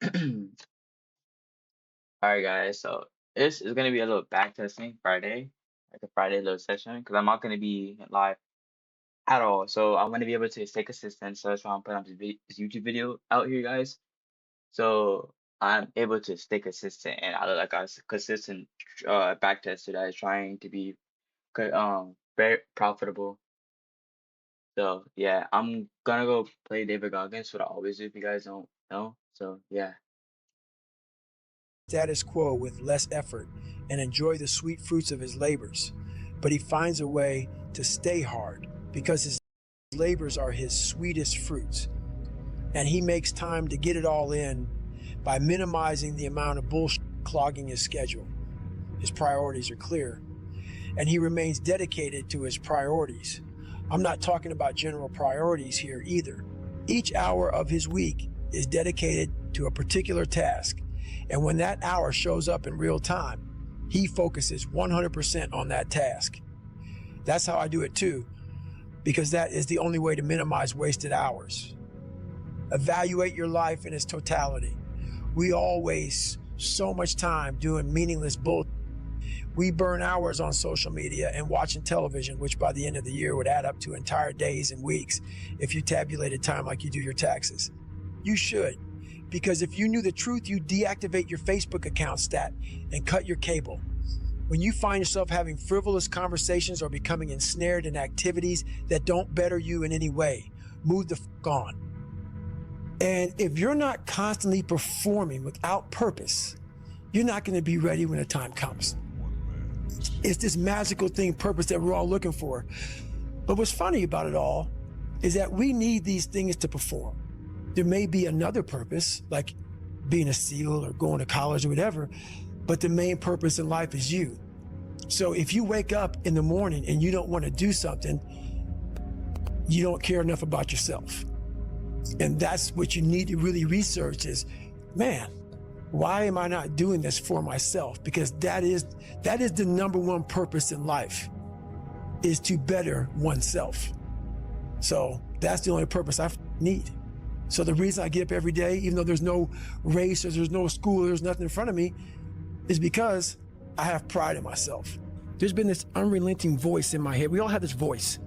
Alright, guys. So this is gonna be a little back testing Friday, like a Friday little session, because I'm not gonna be live at all. So I want to be able to stay consistent. So that's why I'm putting up this YouTube video out here, guys. So I'm able to stay consistent, and I look like a consistent back tester that is trying to be very profitable. So yeah, I'm gonna go play David Goggins, what I always do if you guys don't know. So yeah. Status quo with less effort and enjoy the sweet fruits of his labors. But he finds a way to stay hard because his labors are his sweetest fruits. And he makes time to get it all in by minimizing the amount of bullshit clogging his schedule. His priorities are clear, and he remains dedicated to his priorities. I'm not talking about general priorities here either. Each hour of his week is dedicated to a particular task, and when that hour shows up in real time, he focuses 100% on that task. That's how I do it too, because that is the only way to minimize wasted hours. Evaluate your life in its totality. We all waste so much time doing meaningless bullshit. We burn hours on social media and watching television, which by the end of the year would add up to entire days and weeks if you tabulated time like you do your taxes. You should, because if you knew the truth, you'd deactivate your Facebook account stat and cut your cable. When you find yourself having frivolous conversations or becoming ensnared in activities that don't better you in any way, move the fuck on. And if you're not constantly performing without purpose, you're not going to be ready when the time comes. It's this magical thing, purpose, that we're all looking for. But what's funny about it all is that we need these things to perform. There may be another purpose, like being a SEAL or going to college or whatever, but the main purpose in life is you. So if you wake up in the morning and you don't want to do something, you don't care enough about yourself. And that's what you need to really research is, man, why am I not doing this for myself? Because that is the number one purpose in life, is to better oneself. So that's the only purpose I need. So the reason I get up every day, even though there's no race or there's no school, there's nothing in front of me, is because I have pride in myself. There's been this unrelenting voice in my head. We all have this voice.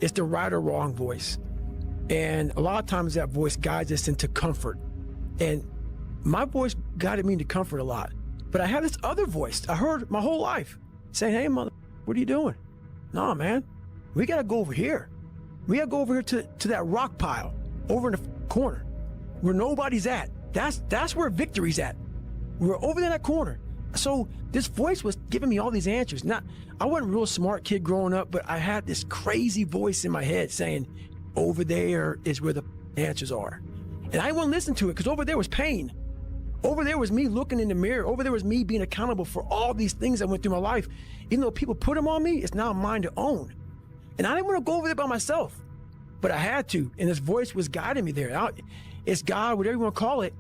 It's the right or wrong voice. And a lot of times that voice guides us into comfort. And my voice guided me into comfort a lot. But I had this other voice I heard my whole life saying, hey, mother, what are you doing? Nah, man, we got to go over here. We got to go over here to that rock pile over in the corner where nobody's at. That's where victory's at. We're over there in that corner. So this voice was giving me all these answers. I wasn't a real smart kid growing up, but I had this crazy voice in my head saying, over there is where the answers are. And I wouldn't listen to it because over there was pain. Over there was me looking in the mirror. Over there was me being accountable for all these things that went through my life. Even though people put them on me, it's now mine to own. And I didn't want to go over there by myself, but I had to. And this voice was guiding me there. It's God, whatever you want to call it.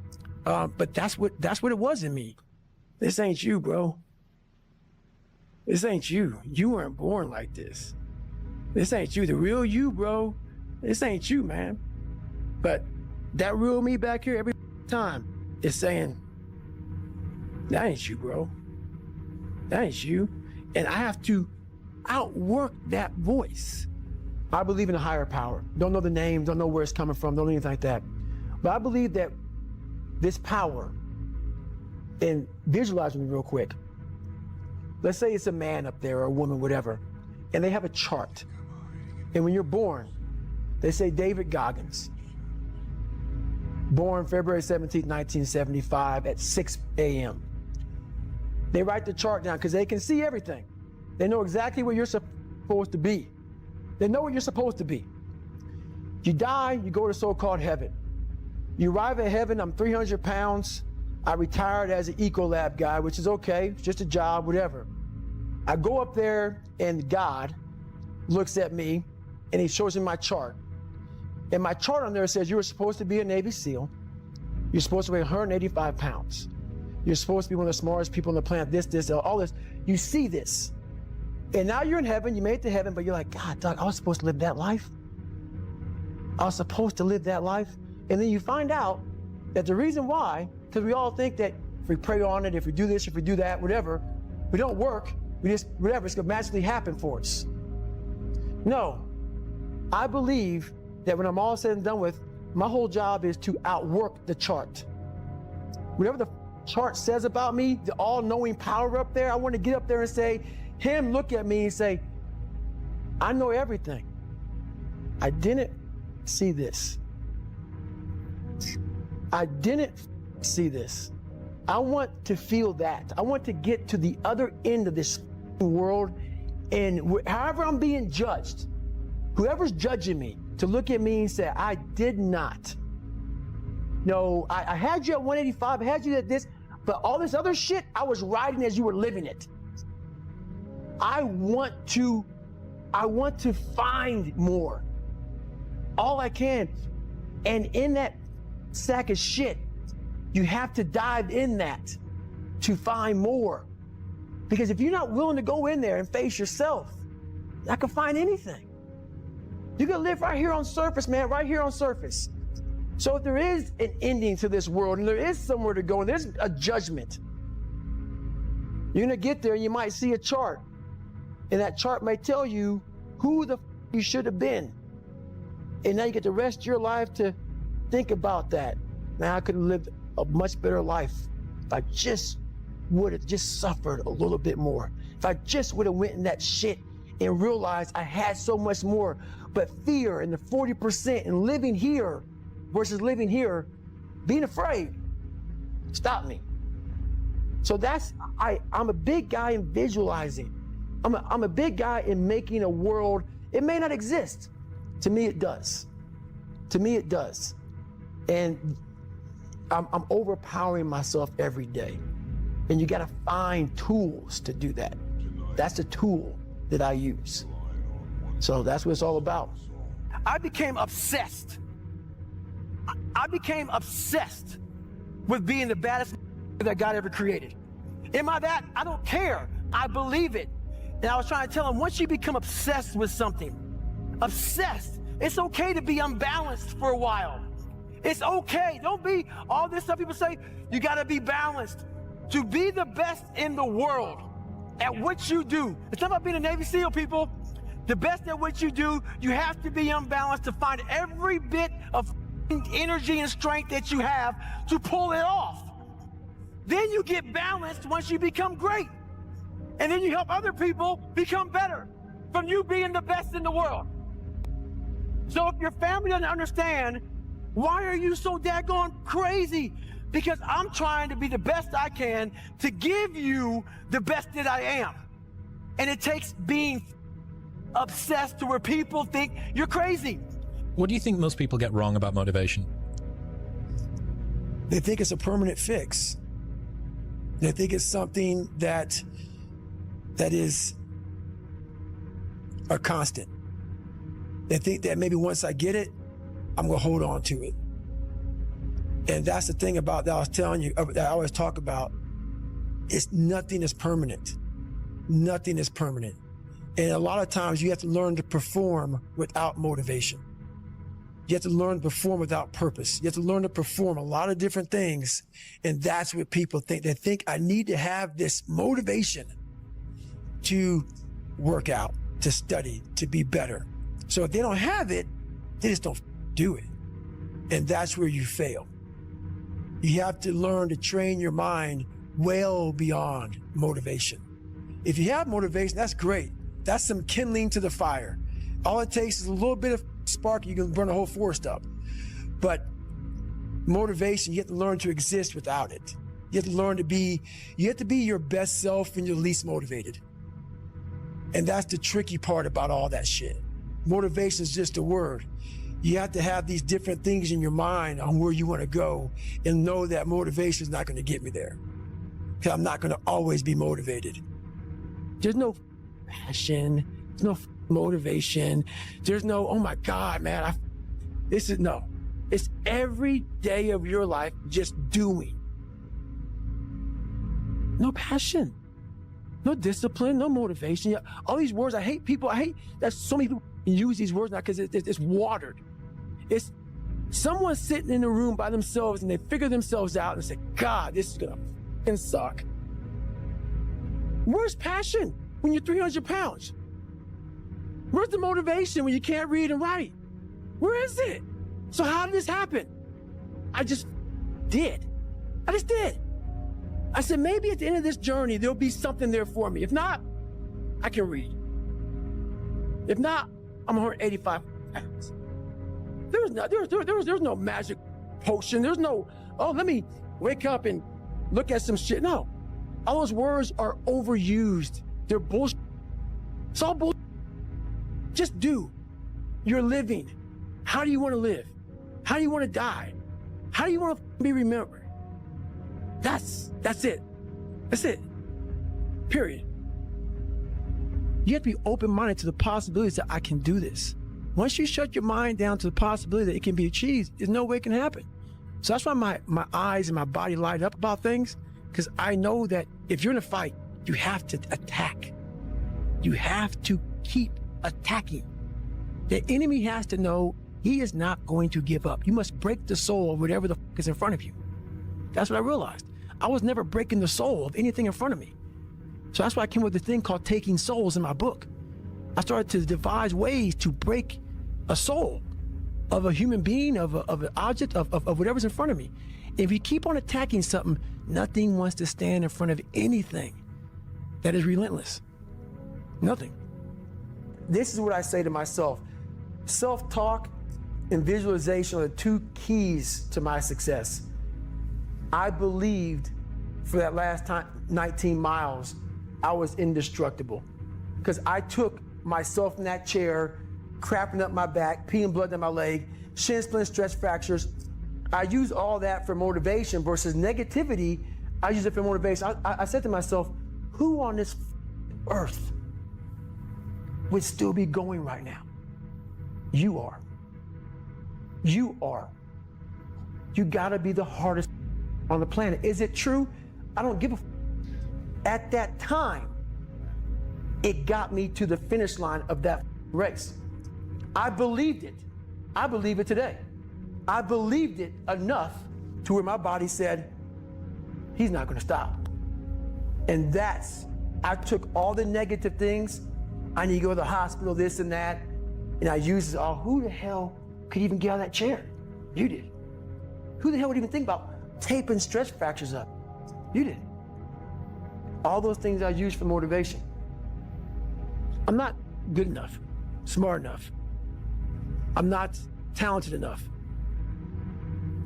But that's what it was in me. This ain't you, bro. This ain't you. You weren't born like this. This ain't you, the real you, bro. This ain't you, man. But that real me back here every time is saying, that ain't you, bro. That ain't you. And I have to outwork that voice. I believe in a higher power. Don't know the name, don't know where it's coming from, don't know anything like that. But I believe that this power, and visualize with me real quick. Let's say it's a man up there or a woman, whatever, and they have a chart. And when you're born, they say David Goggins, born February 17, 1975 at 6 a.m. They write the chart down because they can see everything. They know exactly where you're supposed to be. They know where you're supposed to be. You die, you go to so-called heaven. You arrive at heaven, I'm 300 pounds. I retired as an Ecolab guy, which is okay, it's just a job, whatever. I go up there and God looks at me and he shows me my chart. And my chart on there says you were supposed to be a Navy SEAL. You're supposed to weigh 185 pounds. You're supposed to be one of the smartest people on the planet, this, all this. You see this. And now you're in heaven, you made it to heaven, but you're like, God, Doug, I was supposed to live that life. I was supposed to live that life. And then you find out That the reason why, because we all think that if we pray on it, if we do this, if we do that, whatever, we don't work, we just, whatever, it's gonna magically happen for us. No, I believe that when I'm all said and done with, my whole job is to outwork the chart. Whatever the chart says about me, the all-knowing power up there, I want to get up there and say, him look at me and say, I know everything. I didn't see this. I didn't see this. I want to feel that. I want to get to the other end of this world, and however I'm being judged, whoever's judging me, to look at me and say, I did not. No, I had you at 185, I had you at this, but all this other shit, I was riding as you were living it. I want to find more. All I can. And in that sack of shit, you have to dive in that to find more. Because if you're not willing to go in there and face yourself, you're not gonna find anything. You're gonna live right here on surface, man, right here on surface. So if there is an ending to this world and there is somewhere to go and there's a judgment, you're gonna get there and you might see a chart. And that chart might tell you who the you should have been. And now you get the rest of your life to think about that. Man, I could have lived a much better life if I just would have just suffered a little bit more. If I just would have went in that shit and realized I had so much more. But fear and the 40% and living here versus living here, being afraid, stopped me. So that's, I'm a big guy in visualizing. I'm a big guy in making a world, it may not exist. To me, it does. To me, it does. And I'm overpowering myself every day. And you gotta find tools to do that. That's the tool that I use. So that's what it's all about. I became obsessed. I became obsessed with being the baddest that God ever created. Am I that? I don't care. I believe it. And I was trying to tell him, once you become obsessed with something, obsessed, it's okay to be unbalanced for a while. It's okay. Don't be all this stuff people say, you gotta be balanced. To be the best in the world at what you do. It's not about being a Navy SEAL, people. The best at what you do, you have to be unbalanced to find every bit of energy and strength that you have to pull it off. Then you get balanced once you become great. And then you help other people become better from you being the best in the world. So if your family doesn't understand, why are you so daggone crazy? Because I'm trying to be the best I can to give you the best that I am. And it takes being obsessed to where people think you're crazy. What do you think most people get wrong about motivation? They think it's a permanent fix. They think it's something that is a constant. They think that maybe once I get it, I'm gonna hold on to it. And that's the thing about that I was telling you, that I always talk about, is nothing is permanent. Nothing is permanent. And a lot of times you have to learn to perform without motivation. You have to learn to perform without purpose. You have to learn to perform a lot of different things. And that's what people think. They think I need to have this motivation to work out, to study, to be better. So if they don't have it, they just don't do it. And that's where you fail. You have to learn to train your mind well beyond motivation. If you have motivation, that's great. That's some kindling to the fire. All it takes is a little bit of spark, you can burn a whole forest up. But motivation, you have to learn to exist without it. You have to learn to be, you have to be your best self when you're least motivated. And that's the tricky part about all that shit. Motivation is just a word. You have to have these different things in your mind on where you want to go and know that motivation is not going to get me there. Because I'm not going to always be motivated. There's no passion, there's no motivation, there's no, oh my God, man, no. It's every day of your life just doing. No passion, no discipline, no motivation. All these words, I hate people, I hate that so many people use these words now because it's watered. Someone's sitting in the room by themselves and they figure themselves out and say, God, this is gonna fucking suck. Where's passion when you're 300 pounds? Where's the motivation when you can't read and write? Where is it? So how did this happen? I just did. I just did. I said, maybe at the end of this journey, there'll be something there for me. If not, I can read. If not, I'm 185 pounds. There's no magic potion. There's no, oh, let me wake up and look at some shit. No. All those words are overused. They're bullshit. It's all bullshit. Just do. You're living. How do you want to live? How do you want to die? How do you want to be remembered? That's it. That's it. Period. You have to be open-minded to the possibilities that I can do this. Once you shut your mind down to the possibility that it can be achieved, there's no way it can happen. So that's why my eyes and my body light up about things, because I know that if you're in a fight, you have to attack. You have to keep attacking. The enemy has to know he is not going to give up. You must break the soul of whatever the fuck is in front of you. That's what I realized. I was never breaking the soul of anything in front of me. So that's why I came up with this thing called Taking Souls in my book. I started to devise ways to break a soul of a human being, of an object, of whatever's in front of me. If you keep on attacking something, nothing wants to stand in front of anything that is relentless. Nothing. This is what I say to myself. Self-talk and visualization are the two keys to my success. I believed for that last 19 miles, I was indestructible. Because I took myself in that chair, crapping up my back, peeing blood down my leg, shin splints, stress fractures. I use all that for motivation versus negativity. I use it for motivation. I said to myself, who on this earth would still be going right now? You are. You are. You gotta be the hardest on the planet. Is it true? I don't give a At that time, it got me to the finish line of that race. I believed it. I believe it today. I believed it enough to where my body said, he's not gonna stop. And I took all the negative things. I need to go to the hospital, this and that. And I used it all. Who the hell could even get out of that chair? You did. Who the hell would even think about taping stress fractures up? You did. All those things I used for motivation. I'm not good enough, smart enough. I'm not talented enough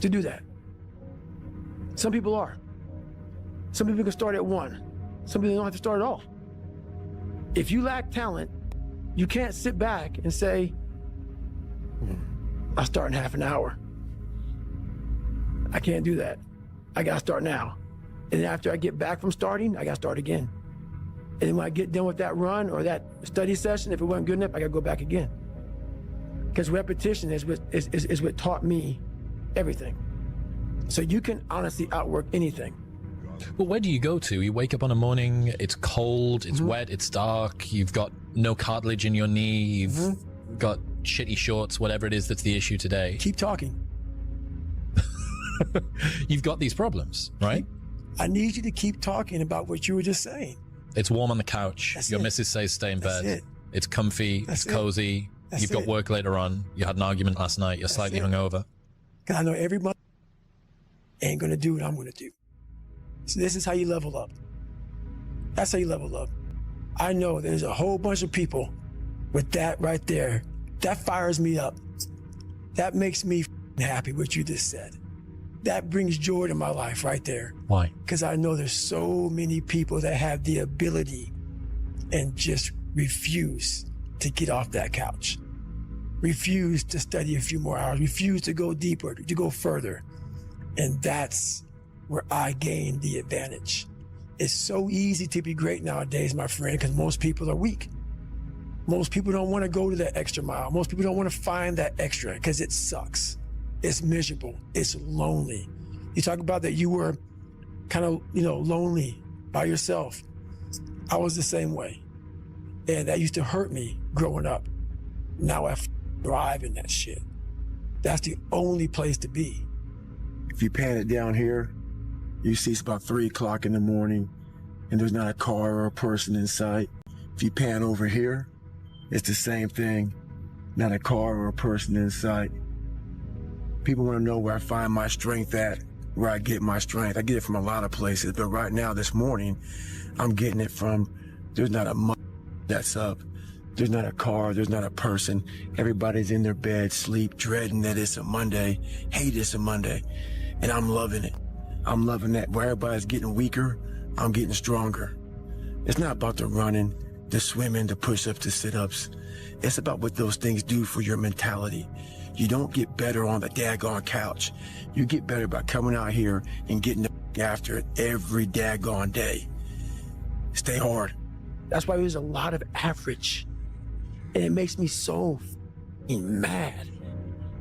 to do that. Some people are. Some people can start at 1. Some people don't have to start at all. If you lack talent, you can't sit back and say, I'll start in half an hour. I can't do that. I gotta start now. And then after I get back from starting, I gotta start again. And then when I get done with that run or that study session, if it wasn't good enough, I gotta go back again. Because repetition is what taught me everything. So you can honestly outwork anything. Well, where do you go to? You wake up on a morning, it's cold, it's wet, it's dark, you've got no cartilage in your knee, you've got shitty shorts, whatever it is that's the issue today. Keep talking. You've got these problems, right? I need you to keep talking about what you were just saying. It's warm on the couch. That's Your it. missus says stay in That's bed. it. It's comfy, That's it's cozy. That's You've got it. work later on. You had an argument last night. You're slightly it. hungover. Because I know every month ain't gonna do what I'm gonna do. So this is how you level up. That's how you level up. I know there's a whole bunch of people with that right there. That fires me up. That makes me happy, what you just said. That brings joy to my life right there. Why? Because I know there's so many people that have the ability and just refuse to get off that couch. Refuse to study a few more hours. Refuse to go deeper, to go further. And that's where I gain the advantage. It's so easy to be great nowadays, my friend, because most people are weak. Most people don't want to go to that extra mile. Most people don't want to find that extra because it sucks. It's miserable. It's lonely. You talk about that you were kind of, lonely by yourself. I was the same way. And that used to hurt me growing up. Now I thrive in that shit. That's the only place to be. If you pan it down here, you see it's about 3 o'clock in the morning and there's not a car or a person in sight. If you pan over here, it's the same thing. Not a car or a person in sight. People want to know where I find my strength at, where I get my strength. I get it from a lot of places, but right now, this morning, I'm getting it from, there's not a that's up. There's not a car, there's not a person. Everybody's in their bed, sleep, dreading that it's a Monday, hate it's a Monday. And I'm loving it. I'm loving that. Where everybody's getting weaker, I'm getting stronger. It's not about the running, the swimming, the push-ups, the sit-ups. It's about what those things do for your mentality. You don't get better on the daggone couch. You get better by coming out here and getting after it every daggone day. Stay hard. That's why there's a lot of average. And it makes me so f***ing mad.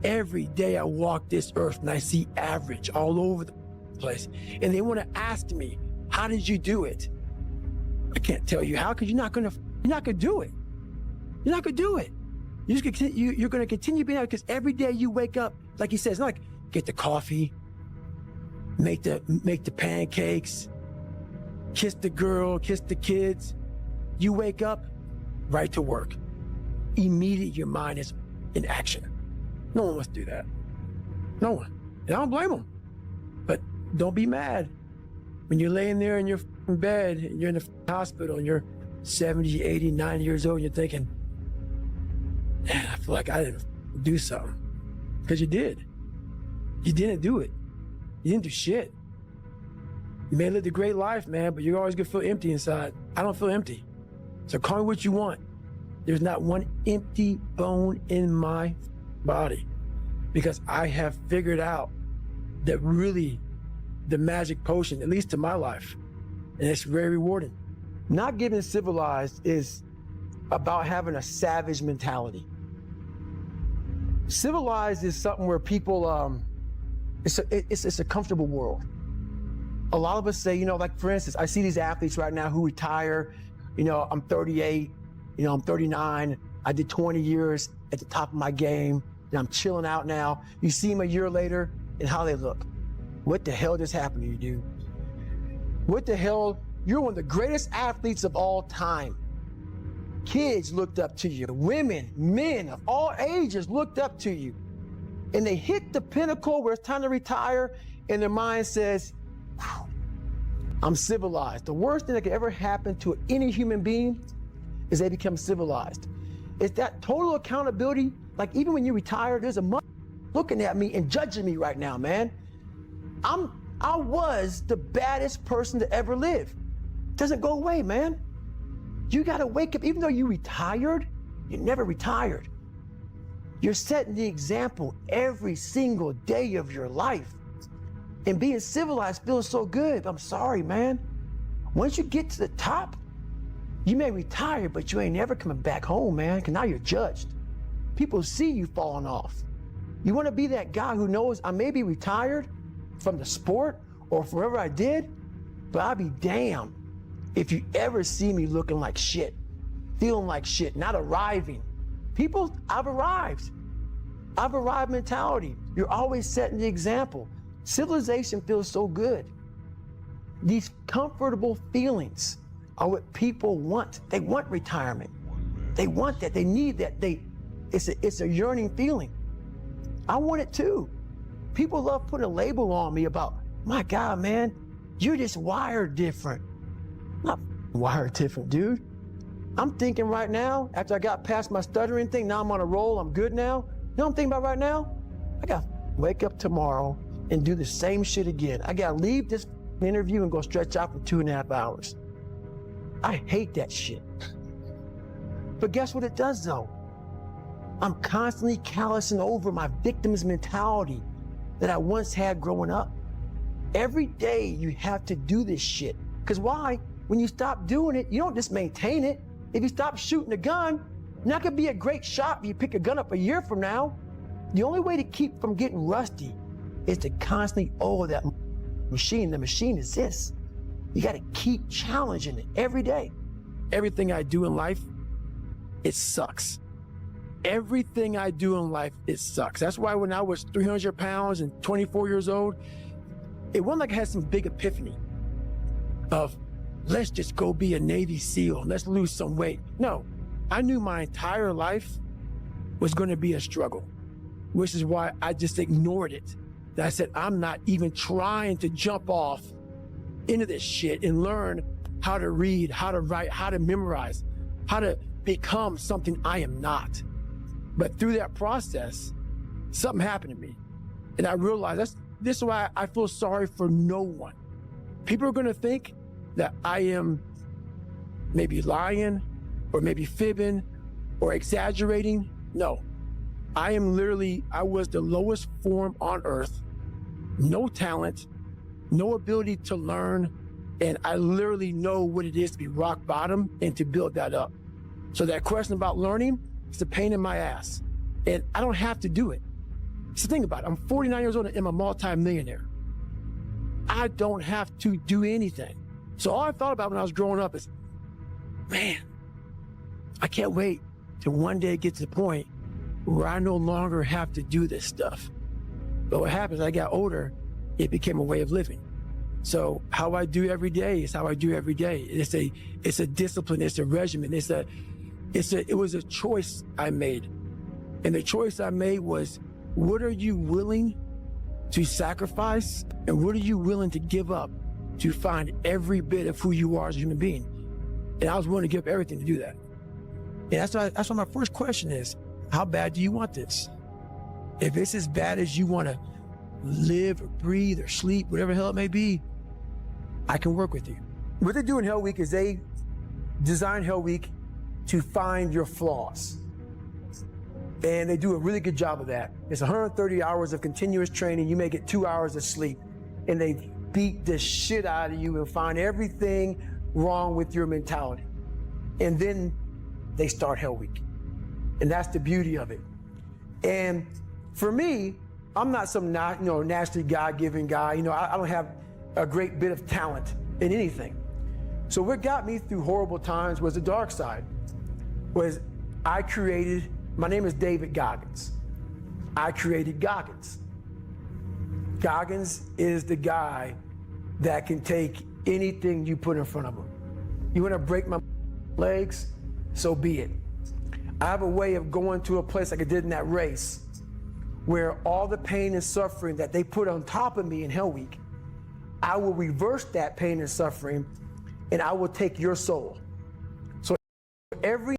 Every day I walk this earth and I see average all over the place. And they want to ask me, how did you do it? I can't tell you how, because you're not gonna do it. You're not gonna do it. You're gonna continue being out, because every day you wake up, like he says, like get the coffee, make the pancakes, kiss the girl, kiss the kids. You wake up, right to work. Immediately your mind is in action. No one wants to do that. No one. And I don't blame them. But don't be mad. When you're laying there in your bed, and you're in the hospital, and you're 70, 80, 90 years old, and you're thinking, man, I feel like I didn't do something. Because you did. You didn't do it. You didn't do shit. You may live a great life, man, but you're always gonna feel empty inside. I don't feel empty. So call me what you want. There's not one empty bone in my body, because I have figured out that really the magic potion, at least to my life, and it's very rewarding. Not getting civilized is about having a savage mentality. Civilized is something where people, it's a comfortable world. A lot of us say, you know, like for instance, I see these athletes right now who retire, you know, I'm 38, you know, I'm 39, I did 20 years at the top of my game, and I'm chilling out now. You see them a year later and how they look. What the hell just happened to you, dude? What the hell? You're one of the greatest athletes of all time. Kids looked up to you. Women, men of all ages looked up to you. And they hit the pinnacle where it's time to retire, and their mind says, I'm civilized. The worst thing that could ever happen to any human being is they become civilized. It's that total accountability. Like even when you retire, there's a mother looking at me and judging me right now, man. I was the baddest person to ever live. Doesn't go away, man. You gotta wake up, even though you retired, you never retired. You're setting the example every single day of your life. And being civilized feels so good. I'm sorry, man. Once you get to the top, you may retire, but you ain't never coming back home, man, because now you're judged. People see you falling off. You want to be that guy who knows I may be retired from the sport or wherever I did, but I'll be damned if you ever see me looking like shit, feeling like shit, not arriving. People, I've arrived. I've arrived mentality. You're always setting the example. Civilization feels so good. These comfortable feelings are what people want. They want retirement. They want that. They need that. It's a yearning feeling. I want it too. People love putting a label on me about, my God, man, you're just wired different. I'm not wired different, dude. I'm thinking right now, after I got past my stuttering thing, now I'm on a roll, I'm good now. You know what I'm thinking about right now? I gotta wake up tomorrow and do the same shit again. I gotta leave this interview and go stretch out for 2.5 hours. I hate that shit. But guess what it does though? I'm constantly callousing over my victim's mentality that I once had growing up. Every day you have to do this shit. Because why? When you stop doing it, you don't just maintain it. If you stop shooting a gun, you're not gonna be a great shot if you pick a gun up a year from now. The only way to keep from getting rusty is to constantly oil that machine. The machine is this. You gotta keep challenging it every day. Everything I do in life, it sucks. everything I do in life, it sucks. That's why when I was 300 pounds and 24 years old, it wasn't like I had some big epiphany of, let's just go be a Navy SEAL, let's lose some weight. No, I knew my entire life was going to be a struggle, which is why I just ignored it. I said, I'm not even trying to jump off into this shit and learn how to read, how to write, how to memorize, how to become something I am not. But through that process, something happened to me. And I realized this is why I feel sorry for no one. People are going to think that I am maybe lying or maybe fibbing or exaggerating. No, I was the lowest form on earth, no talent, no ability to learn. And I literally know what it is to be rock bottom and to build that up. So that question about learning, it's a pain in my ass. And I don't have to do it. So think about it. I'm 49 years old and I'm a multi-millionaire. I don't have to do anything. So all I thought about when I was growing up is, man, I can't wait till one day get to the point where I no longer have to do this stuff. But what happens, as I got older, it became a way of living. So how I do every day is how I do every day. It's a discipline, it's a regimen, it was a choice I made. And the choice I made was, what are you willing to sacrifice and what are you willing to give up to find every bit of who you are as a human being? And I was willing to give up everything to do that. And that's why my first question is, how bad do you want this? If it's as bad as you want to live or breathe or sleep, whatever the hell it may be, I can work with you. What they do in Hell Week is they design Hell Week to find your flaws. And they do a really good job of that. It's 130 hours of continuous training. You may get 2 hours of sleep. And they beat the shit out of you and find everything wrong with your mentality. And then they start Hell Week. And that's the beauty of it. And for me, I'm not some naturally God-given guy. I don't have a great bit of talent in anything. So what got me through horrible times was the dark side. My name is David Goggins. I created Goggins. Goggins is the guy that can take anything you put in front of him. You want to break my legs? So be it. I have a way of going to a place like I did in that race where all the pain and suffering that they put on top of me in Hell Week, I will reverse that pain and suffering and I will take your soul. So every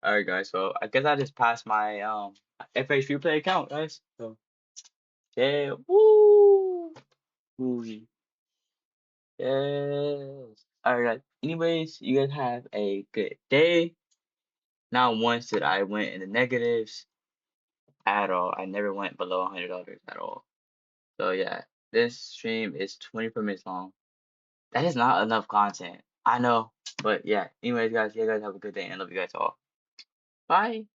All right, guys. So I guess I just passed my FH replay account, guys. So yeah, woo, woo, yes. All right, guys. Anyways, you guys have a good day. Not once did I went in the negatives at all. I never went below $100 at all. So yeah, this stream is 24 minutes long. That is not enough content. I know, but yeah. Anyways, guys, you guys have a good day and I love you guys all. Bye.